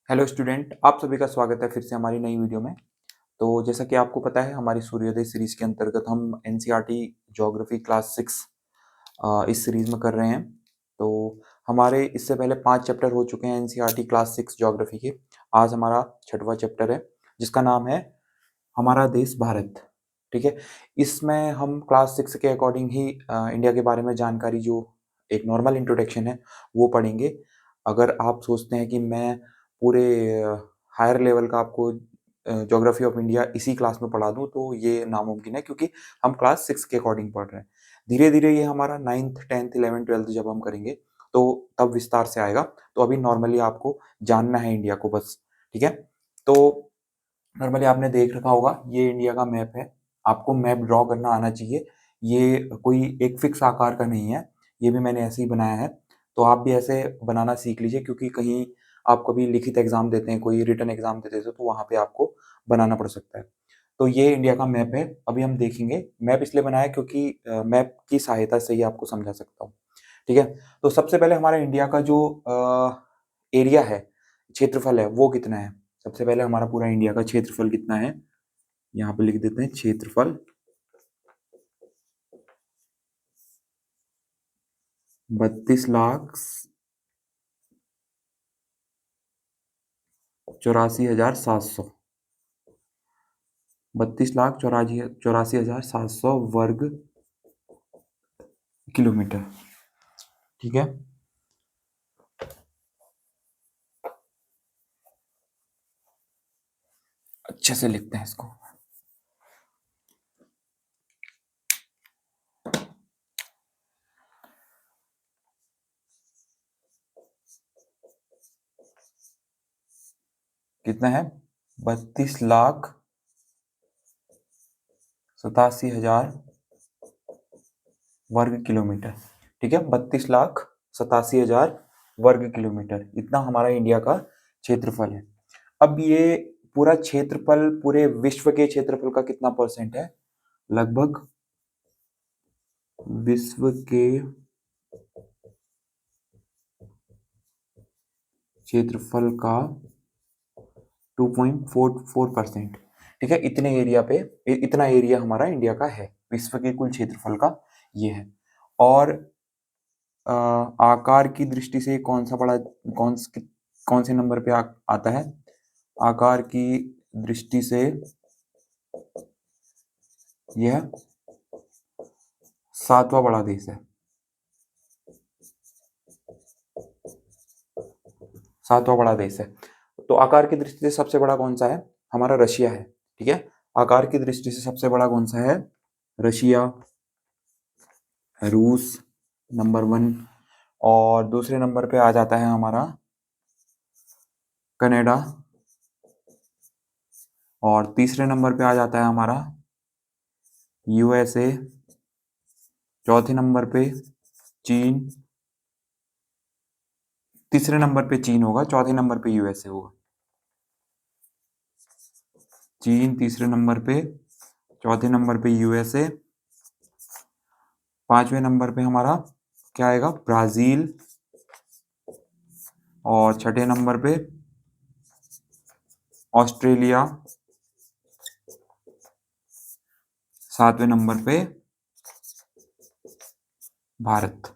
Hello student, आप सभी का स्वागत है फिर से हमारी नई वीडियो में। तो जैसा कि आपको पता है, हमारी सूर्योदय सीरीज के अंतर्गत हम एनसीईआरटी ज्योग्राफी क्लास 6 इस सीरीज में कर रहे हैं। तो हमारे इससे पहले 5 चैप्टर हो चुके हैं एनसीईआरटी क्लास 6 ज्योग्राफी के। आज हमारा 6वां चैप्टर है जिसका नाम है हमारा देश भारत। ठीक है, इसमें हम क्लास 6 के अकॉर्डिंग ही इंडिया के बारे में जानकारी, जो एक नॉर्मल इंट्रोडक्शन है, वो पढ़ेंगे। अगर आप सोचते हैं कि मैं पूरे हायर लेवल का आपको ज्योग्राफी ऑफ इंडिया इसी क्लास में पढ़ा दूँ, तो ये नामुमकिन है, क्योंकि हम क्लास 6 के अकॉर्डिंग पढ़ रहे हैं। धीरे-धीरे ये हमारा 9th, 10th, 11th, 12th जब हम करेंगे, तो तब विस्तार से आएगा। तो अभी नॉर्मली आपको जानना है इंडिया को बस, ठीक है? तो नॉर्मली आपने देख रखा होगा, ये इंडिया का मैप है। आपको मैप ड्रॉ करना आना चाहिए। ये कोई एक फिक्स आकार का नहीं है, ये भी मैंने ऐसे ही बनाया है। तो आप भी ऐसे बनाना सीख लीजिए, क्योंकि कहीं आप कभी लिखित एग्जाम देते हैं, कोई रिटन एग्जाम देते हैं, तो वहाँ पे आपको बनाना पड़ सकता है। तो ये इंडिया का मैप है। अभी हम देखेंगे। मैप इसलिए बनाया क्योंकि मैप की सहायता से ही आपको समझा सकता हूँ। ठीक है? तो सबसे पहले हमारा इंडिया का जो एरिया है, क्षेत्रफल है, वो कितना है? सबसे पहले हमारा पूरा इंडिया का क्षेत्रफल कितना है, यहाँ पे लिख देते हैं क्षेत्रफल। 32,84,700 32,84,700 वर्ग किलोमीटर। ठीक है, अच्छे से लिखते हैं इसको। कितना है? 32,87,000 वर्ग किलोमीटर। ठीक है, 32,87,000 वर्ग किलोमीटर, इतना हमारा इंडिया का क्षेत्रफल है। अब ये पूरा क्षेत्रफल पूरे विश्व के क्षेत्रफल का कितना परसेंट है? लगभग विश्व के क्षेत्रफल का 2.44%। ठीक है, इतने एरिया पे इतना एरिया हमारा इंडिया का है, विश्व के कुल क्षेत्रफल का ये है। और आकार की दृष्टि से कौन से नंबर पे आता है? आकार की दृष्टि से यह 7वां बड़ा देश है। 7वां बड़ा देश है। तो आकार की दृष्टि से सबसे बड़ा कौन सा है? हमारा रशिया है। ठीक है, आकार की दृष्टि से सबसे बड़ा कौन सा है? रशिया, रूस नंबर 1। और दूसरे नंबर पे आ जाता है हमारा कनाडा। और तीसरे नंबर पे आ जाता है हमारा यूएसए। चौथे नंबर पे चीन। तीसरे नंबर पे चीन होगा, चौथे नंबर पे यूएसए होगा। चीन तीसरे नंबर पे, चौथे नंबर पे यूएसए, पांचवें नंबर पे हमारा क्या आएगा? ब्राजील। और छठे नंबर पे ऑस्ट्रेलिया। सातवें नंबर पे भारत।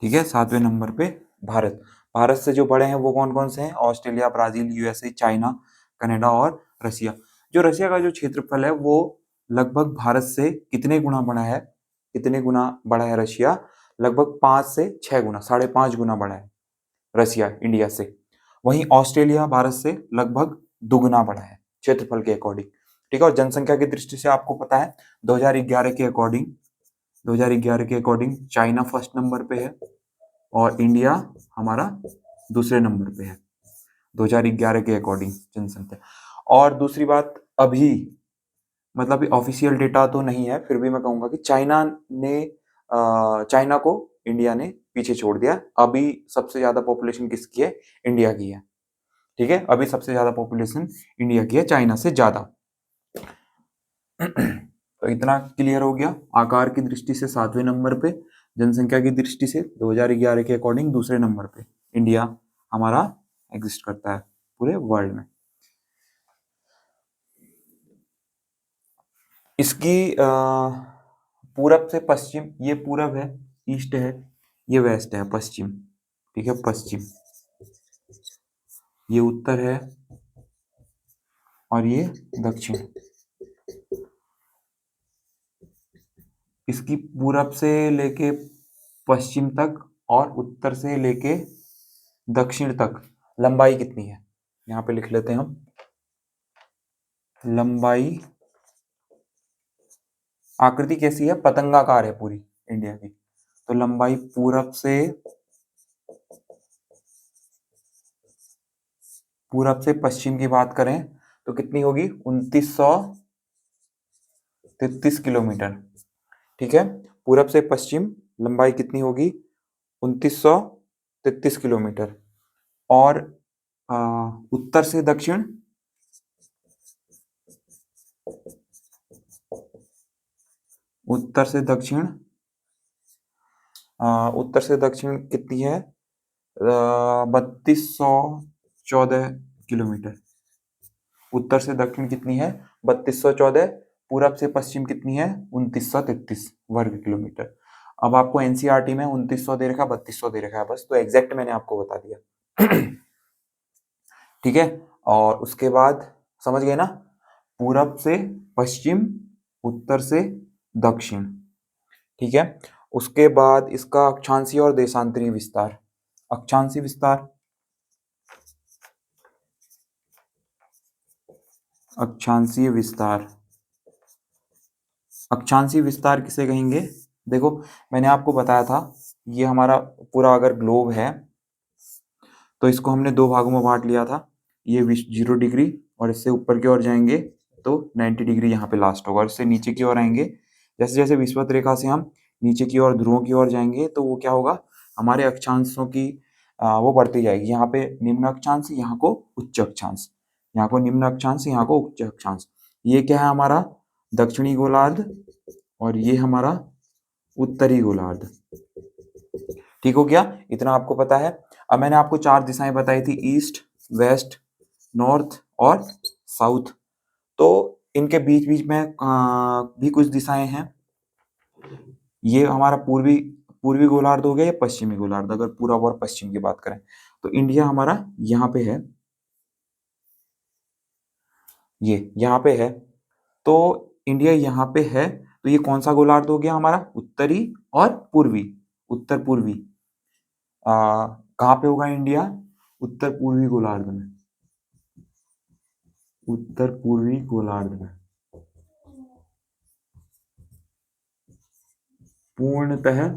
ठीक है, सातवें नंबर पे भारत। भारत से जो बड़े हैं वो कौन कौन से हैं? Australia, Brazil, USA, China, Canada और रसिया। जो रसिया का जो क्षेत्रफल है वो लगभग भारत से कितने गुना बड़ा है? कितने गुना बड़ा है रशिया? लगभग 5 से 6 गुना, 5.5 गुना बड़ा है रसिया इंडिया से। वहीं ऑस्ट्रेलिया भारत से लगभग दुगुना बड़ा है क्षेत्रफल के अकॉर्डिंग। ठीक है, और जनसंख्या की दृष्टि से आपको पता है 2011 के अकॉर्डिंग चाइना फर्स्ट नंबर पे है और इंडिया हमारा दूसरे नंबर पे है 2011 के अकॉर्डिंग जनसंख्या। और दूसरी बात, अभी मतलब ऑफिशियल डेटा तो नहीं है, फिर भी मैं कहूंगा कि चाइना को इंडिया ने पीछे छोड़ दिया। अभी सबसे ज्यादा पॉपुलेशन किसकी है? इंडिया की है। ठीक है, अभी सबसे ज्यादा पॉपुलेशन इंडिया की है, चाइना से ज्यादा। तो इतना क्लियर हो गया। आकार की दृष्टि से 7वें नंबर पे, जनसंख्या की दृष्टि से 2011 के अकॉर्डिंग दूसरे नंबर पे इंडिया हमारा एग्जिस्ट करता है। पूरे वर्ल्ड में। इसकी पूरब से पश्चिम, ये पूरब है, ईस्ट है, ये वेस्ट है, पश्चिम, ठीक है, पश्चिम, ये उत्तर है और ये दक्षिण। इसकी पूरब से लेके पश्चिम तक और उत्तर से लेके दक्षिण तक लंबाई कितनी है, यहाँ पे लिख लेते हैं हम। लंबाई, आकृति कैसी है, पतंगाकार है पूरी इंडिया की। तो लंबाई पूरब से पश्चिम की बात करें तो कितनी होगी, 2933 किलोमीटर, ठीक है। पूरब से पश्चिम लंबाई कितनी होगी, 2933 किलोमीटर। और उत्तर से दक्षिण, उत्तर से दक्षिण, उत्तर से दक्षिण कितनी है, 3214 किलोमीटर। उत्तर से दक्षिण कितनी है, 3214। पूरब से पश्चिम कितनी है, 2933 वर्ग किलोमीटर। अब आपको एनसीईआरटी में 2900 दे रखा है, 3200 दे रखा है, बस तो एग्जैक्ट मैंने आपको बता दिया। ठीक है। और उसके बाद समझ गए ना, पूरब से पश्चिम, उत्तर से दक्षिण, ठीक है। उसके बाद इसका अक्षांशीय और देशांतरीय विस्तार। अक्षांशीय विस्तार, अक्षांशीय विस्तार, अक्षांशीय विस्तार किसे कहेंगे, देखो मैंने आपको बताया था, ये हमारा पूरा अगर ग्लोब है तो इसको हमने दो भागों में बांट लिया था। ये 0 डिग्री और इससे ऊपर की ओर जाएंगे तो 90 डिग्री यहाँ पे लास्ट होगा, और इससे नीचे की ओर आएंगे, जैसे जैसे विषुवत रेखा से हम नीचे की ओर ध्रुवों की ओर जाएंगे तो वो क्या होगा, हमारे अक्षांशों की वो बढ़ती जाएगी। यहाँ पे निम्न अक्षांश, यहाँ को उच्च अक्षांश, यहाँ को निम्न अक्षांश, यहाँ को उच्च अक्षांश। ये क्या है, हमारा दक्षिणी गोलार्ध और ये हमारा उत्तरी गोलार्ध। ठीक हो गया, इतना आपको पता है। अब मैंने आपको 4 दिशाएं बताई थी, ईस्ट, वेस्ट, नॉर्थ और साउथ। तो इनके बीच बीच में भी कुछ दिशाएं हैं। ये हमारा पूर्वी पूर्वी गोलार्ध हो गया, या पश्चिमी गोलार्ध, अगर पूरब और पश्चिम की बात करें तो इंडिया हमारा यहाँ पे है, ये यहाँ पे है। तो इंडिया यहाँ पे है, तो ये कौन सा गोलार्ध हो गया हमारा, उत्तरी और पूर्वी, उत्तर पूर्वी। कहाँ पे होगा इंडिया, उत्तर पूर्वी गोलार्ध में, उत्तर पूर्वी गोलार्ध में। पूर्णतः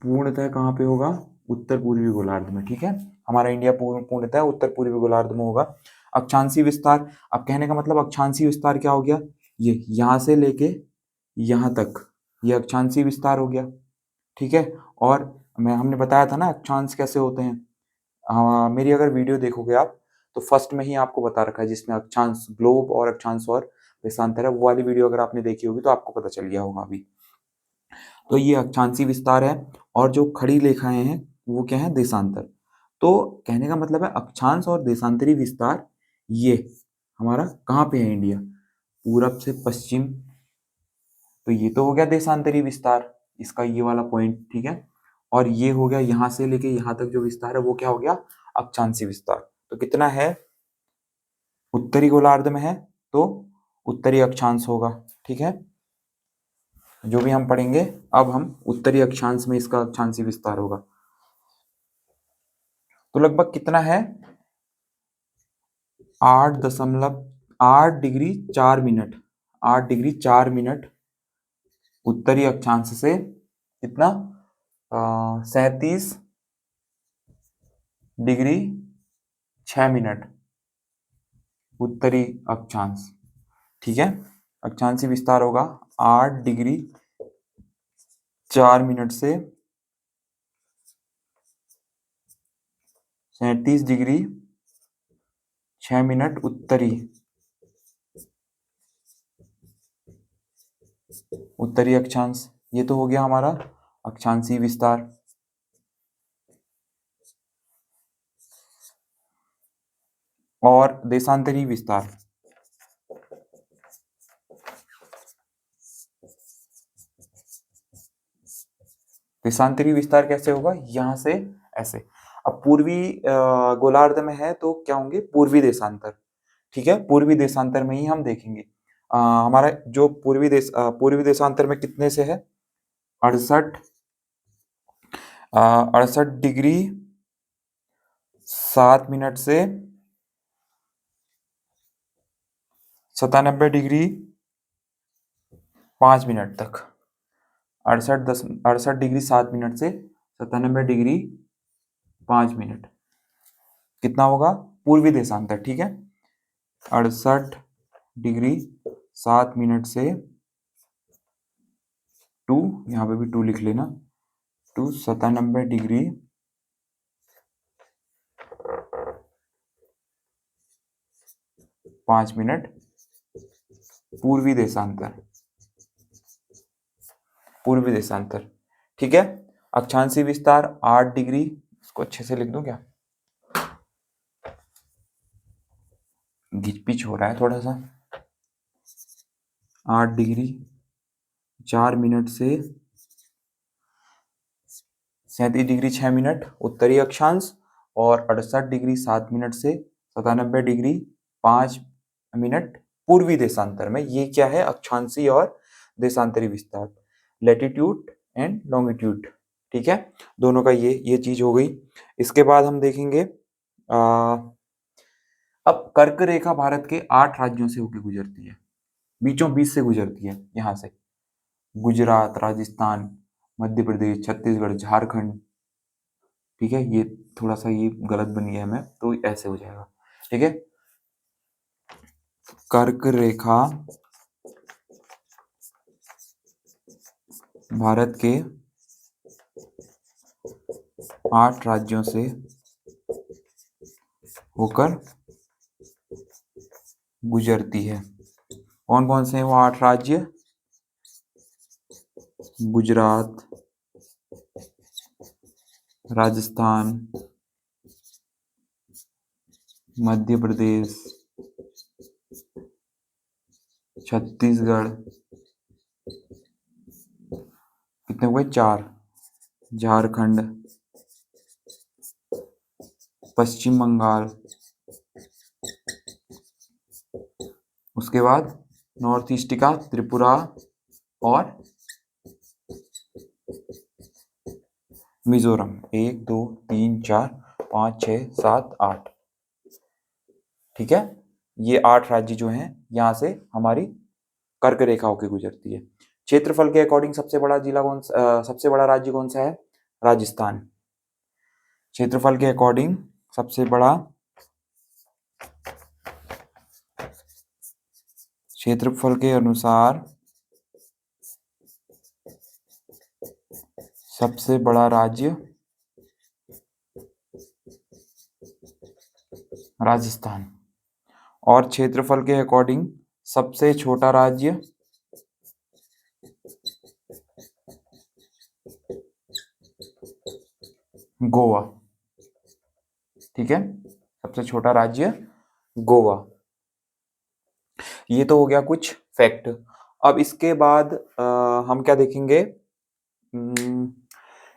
पूर्णतः कहाँ पे होगा, उत्तर पूर्वी गोलार्ध में, ठीक है। हमारा इंडिया पूर्णतः उत्तर पूर्वी गोलार्ध में होगा। अक्षांशीय विस्तार, अब कहने का मतलब अक्षांशीय विस्तार क्या हो गया, ये यहाँ से लेके यहाँ तक, ये अक्षांशीय विस्तार हो गया, ठीक है। और हमने बताया था ना अक्षांश कैसे होते हैं। मेरी अगर वीडियो देखोगे आप तो फर्स्ट में ही आपको बता रखा है, जिसमें अक्षांश ग्लोब और अक्षांश और देशांतर है, वो वाली वीडियो अगर आपने देखी होगी तो आपको पता चल गया होगा अभी। तो ये अक्षांशीय विस्तार है, और जो खड़ी रेखाएं हैं वो क्या है, देशांतर। तो कहने का मतलब है अक्षांश और देशांतरी विस्तार ये हमारा कहाँ पे है, इंडिया, पूरब से पश्चिम। तो ये तो हो गया देशांतरी विस्तार, इसका ये वाला पॉइंट, ठीक है। और ये हो गया यहाँ से लेके यहाँ तक जो विस्तार है वो क्या हो गया, अक्षांशीय विस्तार। तो कितना है, उत्तरी गोलार्ध में है तो उत्तरी अक्षांश होगा, ठीक है। जो भी हम पढ़ेंगे अब हम उत्तरी अक्षांश में इसका अक्षांशीय विस्तार होगा। तो लगभग कितना है, 8.8 डिग्री 4 मिनट, 8 डिग्री 4 मिनट उत्तरी अक्षांश से, कितना 37 डिग्री 6 मिनट उत्तरी अक्षांश, ठीक है। अक्षांशीय विस्तार होगा 8 डिग्री 4 मिनट से 37 डिग्री 6 मिनट उत्तरी अक्षांश। ये तो हो गया हमारा अक्षांशीय विस्तार। और देशांतरी विस्तार। देशांतरी विस्तार कैसे होगा, यहाँ से ऐसे। अब पूर्वी गोलार्ध में है तो क्या होंगे, पूर्वी देशांतर। ठीक है, पूर्वी देशांतर में ही हम देखेंगे। हमारा जो पूर्वी देशांतर में कितने से है, 68 डिग्री 7 मिनट से 97 डिग्री 5 मिनट तक। 68 डिग्री 7 मिनट से 97 डिग्री 5 मिनट कितना होगा, पूर्वी देशांतर। ठीक है, 68 डिग्री 7 मिनट से 2, यहाँ पे भी 2 लिख लेना, 97 डिग्री 5 मिनट पूर्वी देशांतर। पूर्वी देशांतर। ठीक है, अक्षांशीय विस्तार 8 डिग्री, इसको अच्छे से लिख दूं क्या, घिच-पिच हो रहा है थोड़ा सा। 8 डिग्री 4 मिनट से 37 डिग्री 6 मिनट उत्तरी अक्षांश, और 68 डिग्री 7 मिनट से 97 डिग्री 5 मिनट पूर्वी देशांतर में। ये क्या है, अक्षांशीय और देशांतरी विस्तार, लैटिट्यूड एंड लॉन्गिट्यूड। ठीक है, दोनों का ये चीज हो गई। इसके बाद हम देखेंगे अब कर्क रेखा भारत के 8 राज्यों से होकर गुजरती है, बीचों बीच से गुजरती है, यहाँ से गुजरात, राजस्थान, मध्य प्रदेश, छत्तीसगढ़, झारखंड। ठीक है, ये थोड़ा सा ये गलत बन गया है, तो ऐसे हो जाएगा। ठीक है, कर्क रेखा भारत के 8 राज्यों से होकर गुजरती है। कौन कौन से हैं वो 8 राज्य, गुजरात, राजस्थान, मध्य प्रदेश, छत्तीसगढ़, कितने हुए 4, झारखंड, पश्चिम बंगाल, उसके बाद नॉर्थ ईस्ट का त्रिपुरा और मिजोरम। 1 2 3 4 5 6 7 8। ठीक है, ये 8 राज्य जो हैं यहाँ से हमारी कर्क रेखा होकर गुजरती है। क्षेत्रफल के अकॉर्डिंग सबसे बड़ा सबसे बड़ा राज्य कौन सा है, राजस्थान। क्षेत्रफल के अकॉर्डिंग सबसे बड़ा, क्षेत्रफल के अनुसार सबसे बड़ा राज्य राजस्थान, और क्षेत्रफल के अकॉर्डिंग सबसे छोटा राज्य गोवा। ठीक है, सबसे छोटा राज्य गोवा। ये तो हो गया कुछ फैक्ट। अब इसके बाद हम क्या देखेंगे,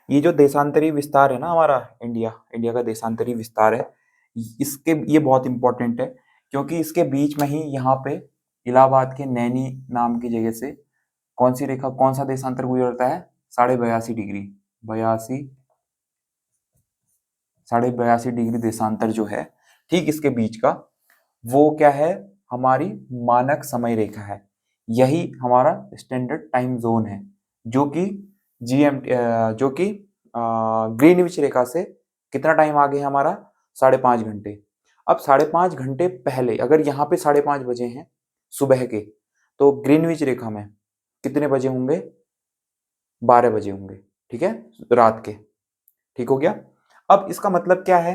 ये जो देशांतरी विस्तार है ना हमारा, इंडिया का देशांतरी विस्तार है, इसके ये बहुत इंपॉर्टेंट है, क्योंकि इसके बीच में ही यहाँ पे इलाहाबाद के नैनी नाम की जगह से कौन सी रेखा, कौन सा देशांतर गुजरता है, 82.5 डिग्री, 82.5 डिग्री देशांतर जो है, ठीक इसके बीच का वो क्या है, हमारी मानक समय रेखा है। यही हमारा स्टैंडर्ड टाइम जोन है, जो कि जो कि ग्रीनविच रेखा से कितना टाइम आगे है हमारा, 5.5 घंटे। अब 5.5 घंटे पहले अगर यहाँ पे 5:30 बजे हैं सुबह के, तो ग्रीनविच रेखा में कितने बजे होंगे, 12 बजे होंगे। ठीक है, रात के। ठीक हो गया। अब इसका मतलब क्या है,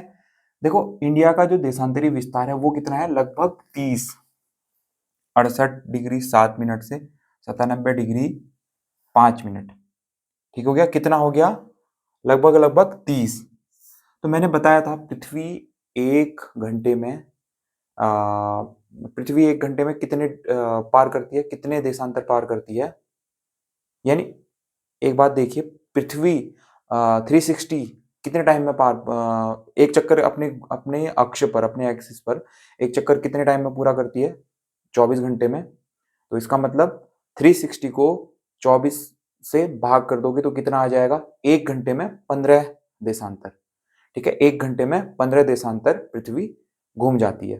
देखो इंडिया का जो देशांतरी विस्तार है वो कितना है, लगभग 68 डिग्री 7 मिनट से 97 डिग्री 5 मिनट। ठीक हो गया, कितना हो गया, लगभग 30। तो मैंने बताया था पृथ्वी 1 घंटे में पृथ्वी 1 घंटे में कितने पार करती है, कितने देशांतर पार करती है? यानी एक बात देखिए, पृथ्वी 360 कितने टाइम में एक चक्कर अपने अपने अक्ष पर, अपने एक्सिस पर एक चक्कर कितने टाइम में पूरा करती है? 24 घंटे में। तो इसका मतलब 360 को 24 से भाग कर दोगे तो कितना आ जाएगा? 1 घंटे में 15 देशांतर। ठीक है, 1 घंटे में 15 देशांतर पृथ्वी घूम जाती है।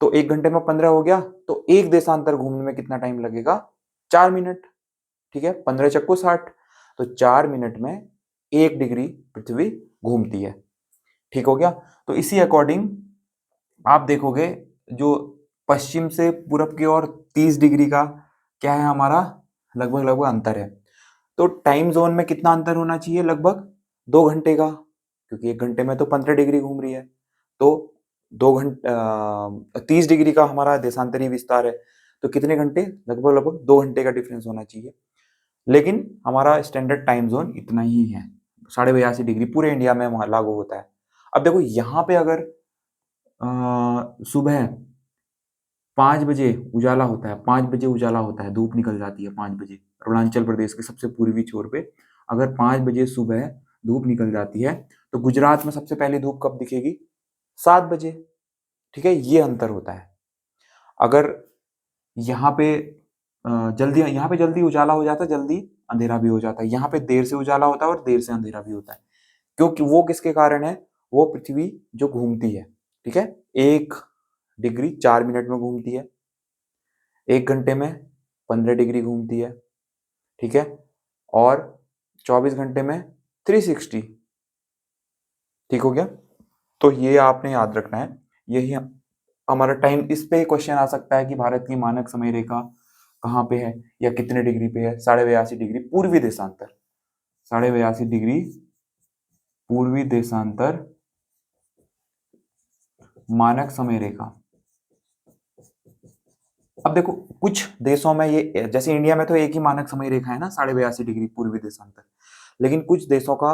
तो 1 घंटे में 15 हो गया, तो एक देशांतर घूमने में कितना टाइम लगेगा? 4 मिनट। ठीक है, 15 चक्कू 60, तो 4 मिनट में 1 डिग्री पृथ्वी घूमती है। ठीक हो गया? तो इसी अकॉर्डिंग आप देखोगे, जो पश्चिम से पूरब की ओर 30 डिग्री का क्या है हमारा, लगभग लगभग अंतर है। तो टाइम जोन में कितना अंतर होना चाहिए? लगभग 2 घंटे का, क्योंकि 1 घंटे में तो 15 डिग्री घूम रही है। तो 30 डिग्री का हमारा देशांतरी विस्तार है, तो कितने घंटे? लगभग लगभग 2 घंटे का डिफरेंस होना चाहिए। लेकिन हमारा स्टैंडर्ड टाइम जोन इतना ही है, 82.5 डिग्री पूरे इंडिया में वहाँ लागू होता है। अब देखो यहाँ पे अगर सुबह 5 बजे उजाला होता है, 5 बजे उजाला होता है, धूप निकल जाती है 5 बजे, अरुणाचल प्रदेश के सबसे पूर्वी छोर पे अगर 5 बजे सुबह धूप निकल जाती है, तो गुजरात में सबसे पहले धूप कब दिखेगी? 7 बजे। ठीक है, ये अंतर होता है। अगर यहाँ पे यहाँ पे जल्दी उजाला हो जाता है, जल्दी अंधेरा भी हो जाता है। यहाँ पे देर से उजाला होता है और देर से अंधेरा भी होता है, क्योंकि वो किसके कारण है? वो पृथ्वी जो घूमती है। ठीक है, 1 डिग्री 4 मिनट में घूमती है, 1 घंटे में 15 डिग्री घूमती है। ठीक है, और 24 घंटे में 360। ठीक हो गया? तो ये आपने याद रखना है, यही हमारा टाइम। इस पे क्वेश्चन आ सकता है कि भारत की मानक समय रेखा कहाँ पे है या कितने डिग्री पे है? 82.5 डिग्री पूर्वी देशांतर, 82.5 डिग्री पूर्वी देशांतर मानक समय रेखा। अब देखो, कुछ देशों में ये, जैसे इंडिया में तो एक ही मानक समय रेखा है ना, 82.5 डिग्री पूर्वी देशांतर। लेकिन कुछ देशों का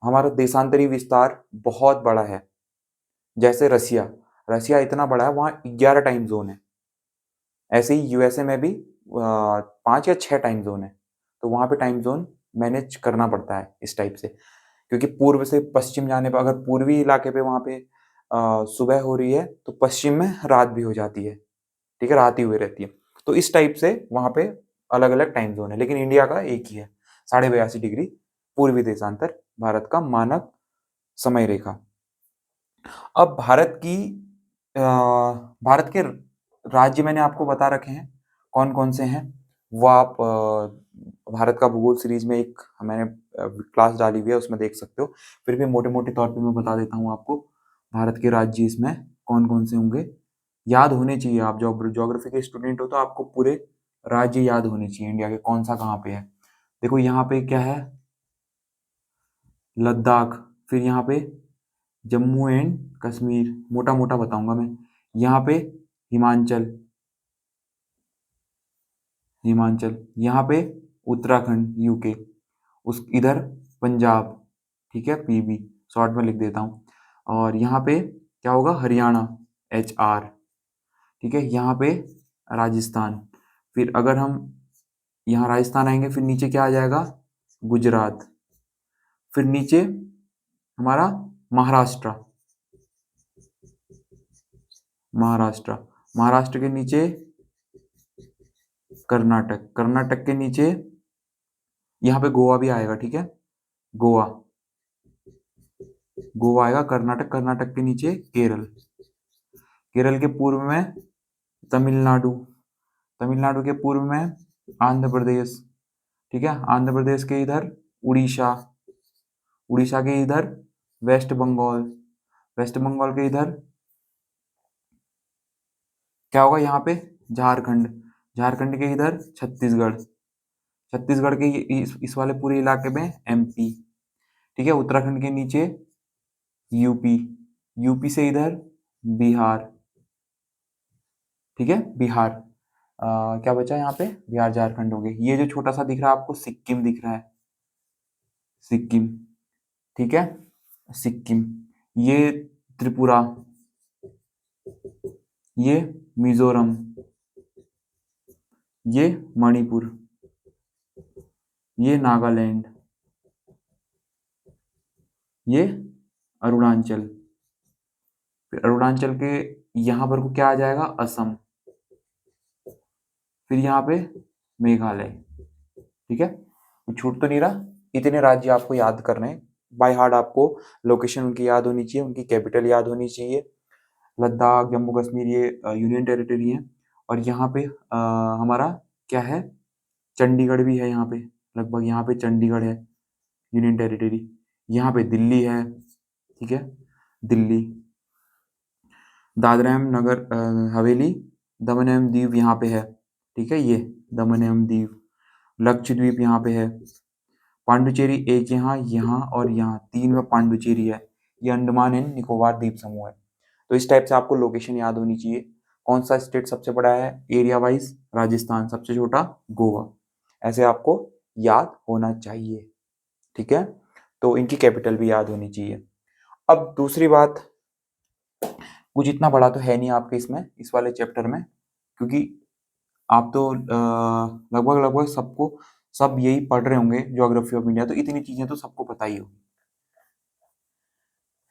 हमारा देशांतरी विस्तार बहुत बड़ा है, जैसे रसिया। रसिया इतना बड़ा है, वहाँ 11 टाइम जोन है। ऐसे ही यूएसए में भी 5 या 6 टाइम जोन है। तो वहाँ पे टाइम जोन मैनेज करना पड़ता है इस टाइप से, क्योंकि पूर्व से पश्चिम जाने पर, अगर पूर्वी इलाके पे वहाँ पे सुबह हो रही है, तो पश्चिम में रात भी हो जाती है। ठीक है, रात ही हुई रहती है। तो इस टाइप से वहाँ पे अलग अलग टाइम जोन है, लेकिन इंडिया का एक ही है, 82.5 डिग्री पूर्वी देशांतर भारत का मानक समय रेखा। अब भारत के राज्य मैंने आपको बता रखे हैं कौन कौन से हैं। वो आप भारत का भूगोल सीरीज में एक मैंने क्लास डाली हुई है, उसमें देख सकते हो। फिर भी मोटे मोटे तौर पे मैं बता देता हूँ आपको, भारत के राज्य इसमें कौन कौन से होंगे। याद होने चाहिए, आप ज्योग्राफी के स्टूडेंट हो तो आपको पूरे राज्य याद होने चाहिए इंडिया के, कौन सा कहाँ पे है। देखो यहाँ पे क्या है, लद्दाख। फिर यहाँ पे जम्मू एंड कश्मीर, मोटा मोटा बताऊंगा मैं। यहाँ पे हिमाचल, हिमाचल। यहाँ पे उत्तराखंड यूके, उस इधर पंजाब। ठीक है, पीबी शॉर्ट में लिख देता हूँ। और यहाँ पे क्या होगा? हरियाणा, HR। ठीक है, यहाँ पे राजस्थान। फिर अगर हम यहाँ राजस्थान आएंगे, फिर नीचे क्या आ जाएगा? गुजरात। फिर नीचे हमारा महाराष्ट्र, महाराष्ट्र। महाराष्ट्र के नीचे कर्नाटक, कर्नाटक के नीचे यहाँ पे गोवा भी आएगा। ठीक है, गोवा, गोवा आएगा। कर्नाटक, कर्नाटक के नीचे केरल, केरल के पूर्व में तमिलनाडु, तमिलनाडु के पूर्व में आंध्र प्रदेश। ठीक है, आंध्र प्रदेश के इधर उड़ीसा, उड़ीसा के इधर वेस्ट बंगाल, वेस्ट बंगाल के इधर क्या होगा? यहाँ पे झारखंड, झारखंड के इधर छत्तीसगढ़, छत्तीसगढ़ के इस वाले पूरे इलाके में MP। ठीक है, उत्तराखंड के नीचे यूपी, यूपी से इधर बिहार। ठीक है, बिहार। क्या बचा यहाँ पे? बिहार झारखंड हो गए। ये जो छोटा सा दिख रहा है आपको, सिक्किम दिख रहा है, सिक्किम। ठीक है, सिक्किम। ये त्रिपुरा, ये मिजोरम, ये मणिपुर, ये नागालैंड, ये अरुणाचल। फिर अरुणाचल के यहाँ पर को क्या आ जाएगा, असम। फिर यहाँ पे मेघालय। ठीक है, छूट तो नहीं रहा। इतने राज्य आपको याद करने हैं बाय हार्ट। आपको लोकेशन उनकी याद होनी चाहिए, उनकी कैपिटल याद होनी चाहिए। लद्दाख, जम्मू कश्मीर ये यूनियन टेरिटरी है। और यहाँ पे हमारा क्या है, चंडीगढ़ भी है यहाँ पे, लगभग यहाँ पे चंडीगढ़ है यूनियन टेरिटरी। यहाँ पे दिल्ली है, ठीक है, दिल्ली। दादरा एवं नगर हवेली, दमन एवं दीव यहाँ पे है, ठीक है, ये दमन एवं दीव। लक्षद्वीप यहाँ पे है। पांडुचेरी एक यहाँ, यहाँ और यहाँ, तीन में पांडुचेरी है। ये अंडमान एंड निकोबार द्वीप समूह है। तो इस टाइप से आपको लोकेशन याद होनी चाहिए। कौन सा स्टेट सबसे बड़ा है एरिया वाइज, राजस्थान। सबसे छोटा गोवा। ऐसे आपको याद होना चाहिए, ठीक है। तो इनकी कैपिटल भी याद होनी चाहिए। अब दूसरी बात, कुछ इतना बड़ा तो है नहीं आपके इसमें, इस वाले चैप्टर में, क्योंकि आप तो लगभग लगभग सबको सब यही पढ़ रहे होंगे ज्योग्राफी ऑफ इंडिया, तो इतनी चीजें तो सबको पता ही होगी।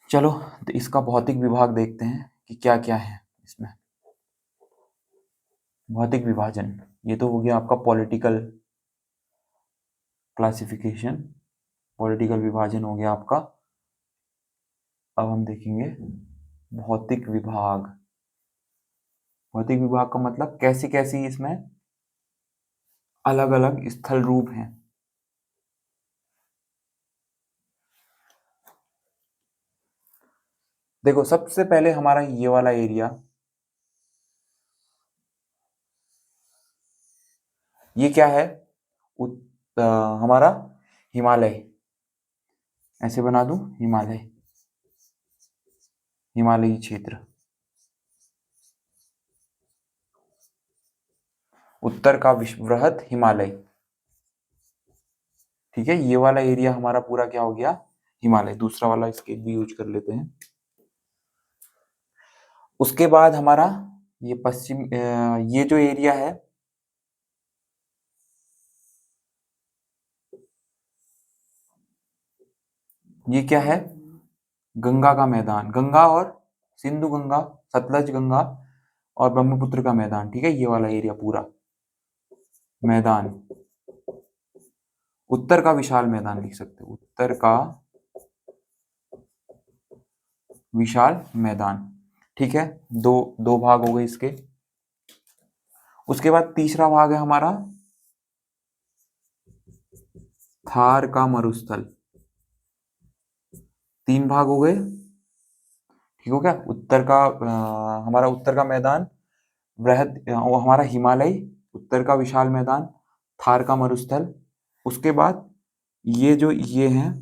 चलो, तो इसका भौतिक विभाग देखते हैं कि क्या क्या है इसमें। भौतिक विभाजन, ये तो हो गया आपका पॉलिटिकल क्लासिफिकेशन, पॉलिटिकल विभाजन हो गया आपका। अब हम देखेंगे भौतिक विभाग। भौतिक विभाग का मतलब कैसी कैसी इसमें अलग अलग स्थल रूप हैं। देखो, सबसे पहले हमारा ये वाला एरिया, ये क्या है, हमारा हिमालय। ऐसे बना दूं, हिमालय, हिमालयी क्षेत्र। उत्तर का वृहद हिमालय, ठीक है। ये वाला एरिया हमारा पूरा क्या हो गया, हिमालय। दूसरा वाला स्केल भी यूज कर लेते हैं। उसके बाद हमारा ये पश्चिम, ये जो एरिया है, ये क्या है, गंगा का मैदान। गंगा और सिंधु गंगा, सतलज गंगा और ब्रह्मपुत्र का मैदान, ठीक है। ये वाला एरिया पूरा मैदान। उत्तर का विशाल मैदान लिख सकते हो, उत्तर का विशाल मैदान, ठीक है। दो दो भाग हो गए इसके। उसके बाद तीसरा भाग है हमारा थार का मरुस्थल। तीन भाग हो गए, ठीक हो गया। उत्तर का हमारा उत्तर का मैदान, वृहद वो हमारा हिमालय, उत्तर का विशाल मैदान, थार का मरुस्थल। उसके बाद ये जो ये हैं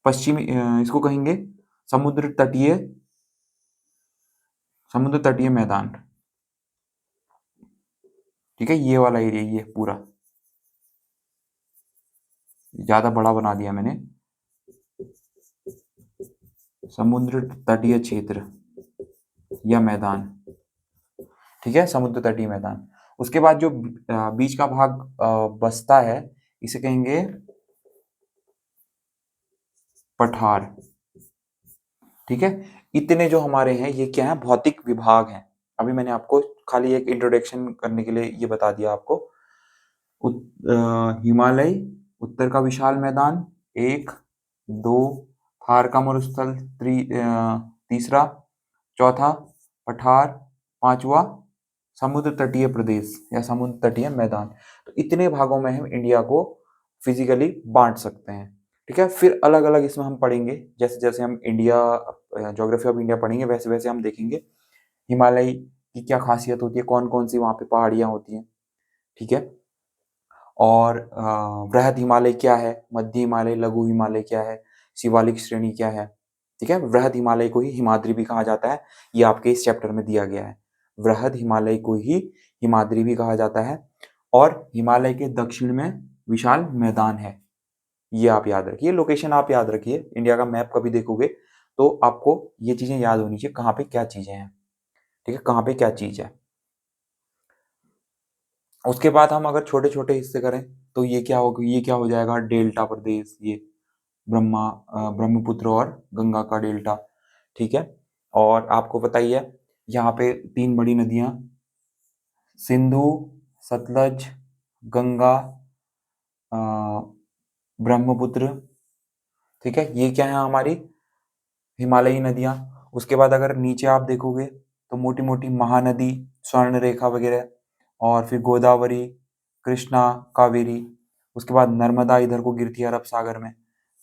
पश्चिमी, इसको कहेंगे समुद्र तटीय, समुद्र तटीय मैदान, ठीक है। ये वाला एरिया, ये पूरा ज्यादा बड़ा बना दिया मैंने। समुद्र तटीय क्षेत्र या मैदान, ठीक है, समुद्र तटीय मैदान। उसके बाद जो बीच का भाग बसता है, इसे कहेंगे पठार, ठीक है। इतने जो हमारे हैं ये क्या है, भौतिक विभाग हैं। अभी मैंने आपको खाली एक इंट्रोडक्शन करने के लिए ये बता दिया आपको। हिमालय, उत्तर का विशाल मैदान एक, दो, थार का मरुस्थल तीसरा, चौथा पठार, पांचवा समुद्र तटीय प्रदेश या समुद्र तटीय मैदान। तो इतने भागों में हम इंडिया को फिजिकली बांट सकते हैं, ठीक है। फिर अलग अलग इसमें हम पढ़ेंगे, जैसे जैसे हम इंडिया ज्योग्राफी ऑफ इंडिया पढ़ेंगे, वैसे वैसे हम देखेंगे हिमालय की क्या खासियत होती है, कौन कौन सी वहाँ पे पहाड़ियाँ होती हैं, ठीक है। और वृहद हिमालय क्या है, मध्य हिमालय, लघु हिमालय क्या है, शिवालिक श्रेणी क्या है, ठीक है। वृहद हिमालय को ही हिमाद्री भी कहा जाता है, ये आपके इस चैप्टर में दिया गया है। वृहद हिमालय को ही हिमाद्री भी कहा जाता है। और हिमालय के दक्षिण में विशाल मैदान है, ये आप याद रखिए। लोकेशन आप याद रखिए, इंडिया का मैप कभी देखोगे तो आपको ये चीजें याद होनी चाहिए, कहाँ पे क्या चीजें हैं, ठीक है, कहाँ पे क्या चीज है। उसके बाद हम अगर छोटे छोटे हिस्से करें तो ये क्या हो जाएगा, डेल्टा प्रदेश, ये ब्रह्मपुत्र और गंगा का डेल्टा, ठीक है। और आपको पता ही है यहाँ पे तीन बड़ी नदियां, सिंधु, सतलज, गंगा, अ, ब्रह्मपुत्र, ठीक है, ये क्या है हमारी हिमालयी नदियां। उसके बाद अगर नीचे आप देखोगे तो मोटी मोटी महानदी, स्वर्ण रेखा वगैरह, और फिर गोदावरी, कृष्णा, कावेरी। उसके बाद नर्मदा इधर को गिरती है अरब सागर में,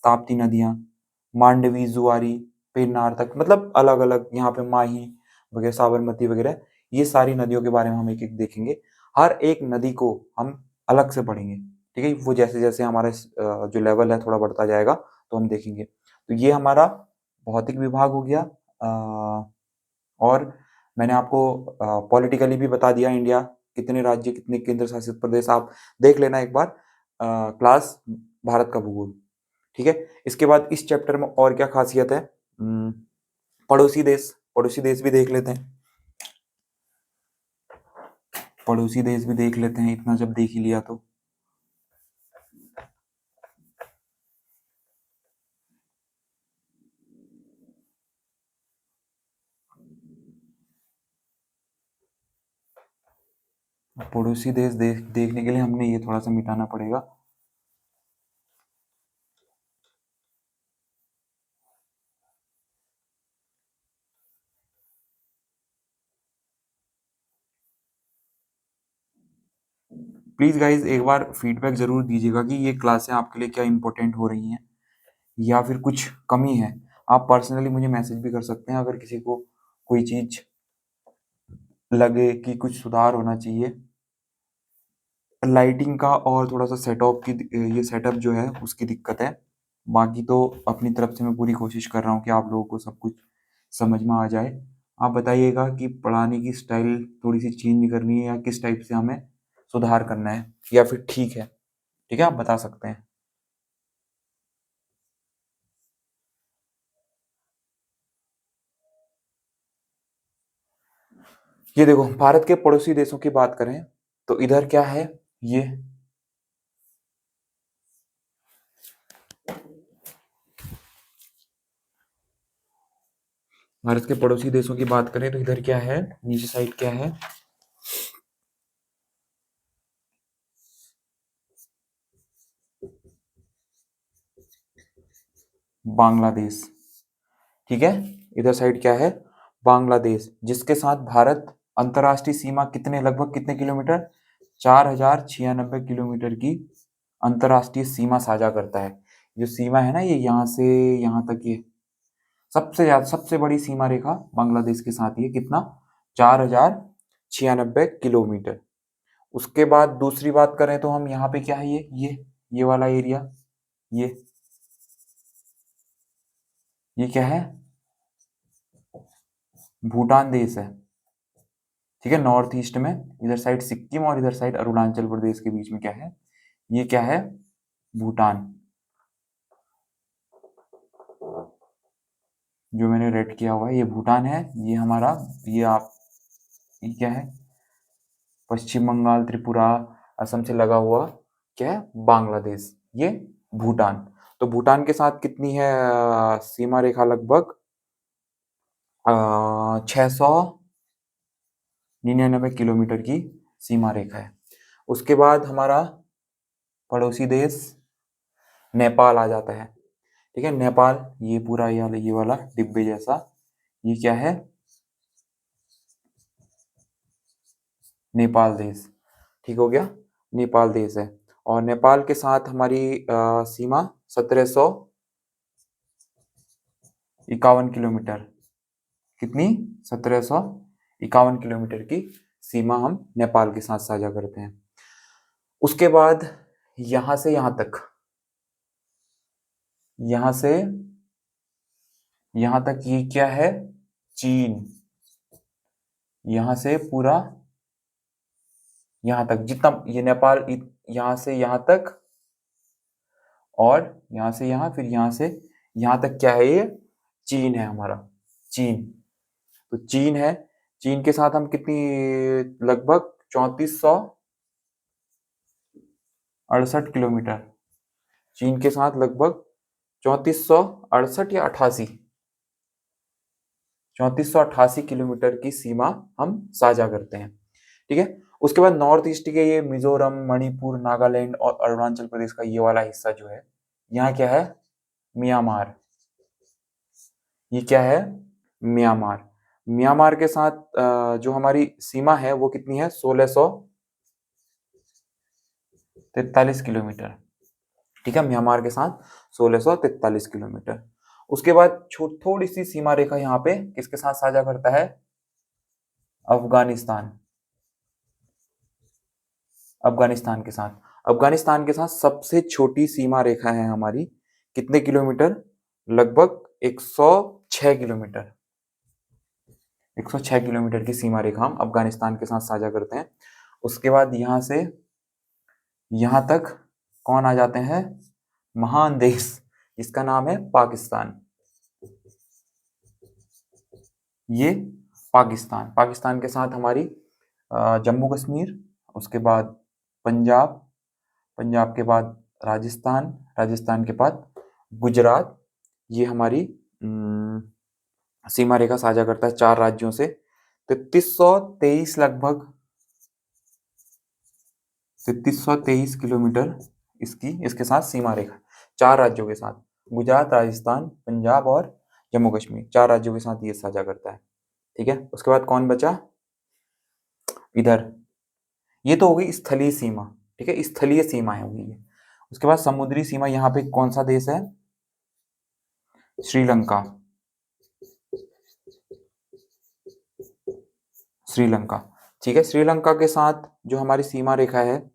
ताप्ती नदियां, मांडवी, जुआरी, पेन्नार तक, मतलब अलग अलग, यहाँ पे माही वगैरह, साबरमती वगैरह, ये सारी नदियों के बारे में हम एक एक देखेंगे। हर एक नदी को हम अलग से पढ़ेंगे, ठीक है, वो जैसे जैसे हमारा जो लेवल है थोड़ा बढ़ता जाएगा तो हम देखेंगे। तो ये हमारा भौतिक विभाग हो गया। और मैंने आपको पॉलिटिकली भी बता दिया, इंडिया कितने राज्य, कितने केंद्र शासित प्रदेश, आप देख लेना एक बार क्लास भारत का भूगोल, ठीक है। इसके बाद इस चैप्टर में और क्या खासियत है, पड़ोसी देश, पड़ोसी देश भी देख लेते हैं, पड़ोसी देश भी देख लेते हैं, इतना जब देख ही लिया तो। पड़ोसी देश देखने के लिए हमने ये थोड़ा सा मिटाना पड़ेगा। प्लीज गाइज एक बार फीडबैक जरूर दीजिएगा कि ये क्लासें आपके लिए क्या इंपॉर्टेंट हो रही हैं या फिर कुछ कमी है। आप पर्सनली मुझे मैसेज भी कर सकते हैं अगर किसी को कोई चीज लगे कि कुछ सुधार होना चाहिए। लाइटिंग का और थोड़ा सा सेटअप की, ये सेटअप जो है उसकी दिक्कत है। बाकी तो अपनी तरफ से मैं पूरी कोशिश कर रहा हूँ कि आप लोगों को सब कुछ समझ में आ जाए। आप बताइएगा कि पढ़ाने की स्टाइल थोड़ी सी चेंज करनी है या किस टाइप से हमें सुधार करना है, या फिर ठीक है, ठीक है, आप बता सकते हैं। ये देखो, भारत के पड़ोसी देशों की बात करें तो इधर क्या है, ये भारत के पड़ोसी देशों की बात करें तो इधर क्या है, नीचे साइड क्या है, बांग्लादेश, ठीक है। इधर साइड क्या है, बांग्लादेश, जिसके साथ भारत अंतरराष्ट्रीय सीमा कितने, लगभग कितने किलोमीटर, 4096 किलोमीटर की अंतरराष्ट्रीय सीमा साझा करता है। जो सीमा है ना, ये यहाँ से यहाँ तक, ये सबसे ज्यादा, सबसे बड़ी सीमा रेखा बांग्लादेश के साथ, ये कितना, 4096 किलोमीटर। उसके बाद दूसरी बात करें तो हम यहाँ पे क्या है, ये वाला एरिया, ये ये क्या है, भूटान देश है, ठीक है, नॉर्थ ईस्ट में। इधर साइड सिक्किम और इधर साइड अरुणाचल प्रदेश के बीच में क्या है, ये क्या है, भूटान, जो मैंने रेड किया हुआ है ये भूटान है। ये हमारा, ये आप, ये क्या है, पश्चिम बंगाल, त्रिपुरा, असम से लगा हुआ क्या है, बांग्लादेश, ये भूटान। तो भूटान के साथ कितनी है सीमा रेखा, लगभग 699 किलोमीटर की सीमा रेखा है। उसके बाद हमारा पड़ोसी देश नेपाल आ जाता है, ठीक है, नेपाल, ये पूरा ये वाला डिब्बे जैसा, ये क्या है, नेपाल देश, ठीक हो गया, नेपाल देश है। और नेपाल के साथ हमारी सीमा 1751 किलोमीटर, कितनी, 1751 किलोमीटर की सीमा हम नेपाल के साथ साझा करते हैं। उसके बाद यहां से यहां तक, यहां से यहां तक ये क्या है, चीन, यहां से पूरा यहां तक, जितना ये नेपाल, यहां से यहां तक, और यहां से यहां, फिर यहां से यहां तक क्या है, ये चीन है हमारा, चीन। तो चीन है, चीन के साथ हम कितनी, लगभग 3468 किलोमीटर, चीन के साथ लगभग 3468 या 88, 3488 किलोमीटर की सीमा हम साझा करते हैं। ठीक है, उसके बाद नॉर्थ ईस्ट के ये मिजोरम, मणिपुर, नागालैंड और अरुणाचल प्रदेश का ये वाला हिस्सा जो है, यहाँ क्या है, म्यांमार। ये क्या है, म्यांमार। म्यांमार के साथ जो हमारी सीमा है वो कितनी है, 1643 किलोमीटर। ठीक है, म्यांमार के साथ 1643 किलोमीटर। उसके बाद थोड़ी सी सीमा रेखा यहाँ पे किसके साथ साझा करता है, अफगानिस्तान। अफगानिस्तान के साथ, अफगानिस्तान के साथ सबसे छोटी सीमा रेखा है हमारी, कितने किलोमीटर, लगभग 106 किलोमीटर। 106 किलोमीटर की सीमा रेखा हम अफगानिस्तान के साथ साझा करते हैं। उसके बाद यहाँ से यहाँ तक कौन आ जाते हैं, महान देश, इसका नाम है पाकिस्तान। ये पाकिस्तान, पाकिस्तान के साथ हमारी जम्मू कश्मीर, उसके बाद पंजाब, पंजाब के बाद राजस्थान, राजस्थान के बाद गुजरात, ये हमारी सीमा रेखा साझा करता है 4 राज्यों से। 3323 लगभग 3323 किलोमीटर इसके साथ सीमा रेखा, 4 राज्यों के साथ, गुजरात, राजस्थान, पंजाब और जम्मू कश्मीर, 4 राज्यों के साथ ये साझा करता है। ठीक है, उसके बाद कौन बचा, इधर, ये तो हो गई स्थलीय सीमा। ठीक है, स्थलीय सीमा है होगी ये। उसके बाद समुद्री सीमा, यहाँ पे कौन सा देश है, श्रीलंका। श्रीलंका, ठीक है, श्रीलंका के साथ जो हमारी सीमा रेखा है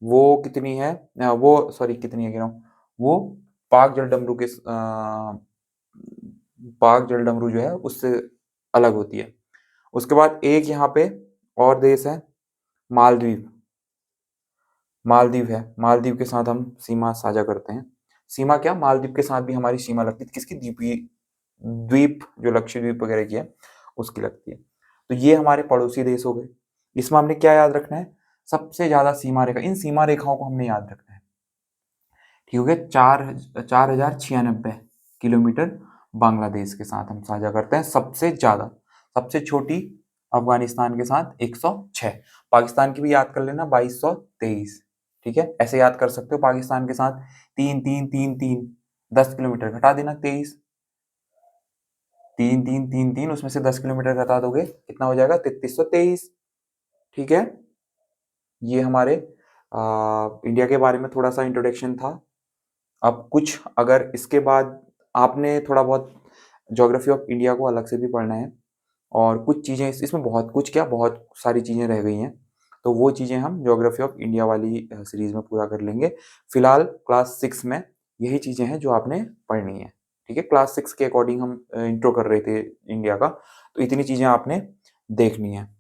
वो कितनी है, वो सॉरी कितनी है कह रहा हूँ, वो पाक जलडमरू के पाक जलडमरू जो है उससे अलग होती है। उसके बाद एक यहाँ पे और देश है, मालदीव। मालदीव है, मालदीव के साथ हम सीमा साझा करते हैं। सीमा क्या, मालदीव के साथ भी हमारी सीमा लगती है, किसकी, द्वीपीय द्वीप जो लक्षद्वीप वगैरह की है उसकी लगती है। तो ये हमारे पड़ोसी देश हो गए। इसमें हमने क्या याद रखना है, सबसे ज्यादा सीमा रेखा, इन सीमा रेखाओं को हमने याद रखना है। ठीक हो गया, 4096 किलोमीटर बांग्लादेश के साथ हम साझा करते हैं सबसे ज्यादा। सबसे छोटी अफगानिस्तान के साथ 106, पाकिस्तान की भी याद कर लेना 2223। ठीक है, ऐसे याद कर सकते हो, पाकिस्तान के साथ 3 3 3 3, 10 किलोमीटर घटा देना, 23, 3 3 3 3, उसमें से 10 किलोमीटर घटा दोगे कितना हो जाएगा, 3323। ठीक है, ये हमारे इंडिया के बारे में थोड़ा सा इंट्रोडक्शन था। अब कुछ अगर इसके बाद आपने थोड़ा बहुत ज्योग्राफी ऑफ इंडिया को अलग से भी पढ़ना है, और कुछ चीज़ें इसमें बहुत कुछ क्या, बहुत सारी चीज़ें रह गई हैं, तो वो चीज़ें हम ज्योग्राफी ऑफ इंडिया वाली सीरीज में पूरा कर लेंगे। फिलहाल क्लास 6 में यही चीज़ें हैं जो आपने पढ़नी है। ठीक है, क्लास 6 के अकॉर्डिंग हम इंट्रो कर रहे थे इंडिया का, तो इतनी चीज़ें आपने देखनी है।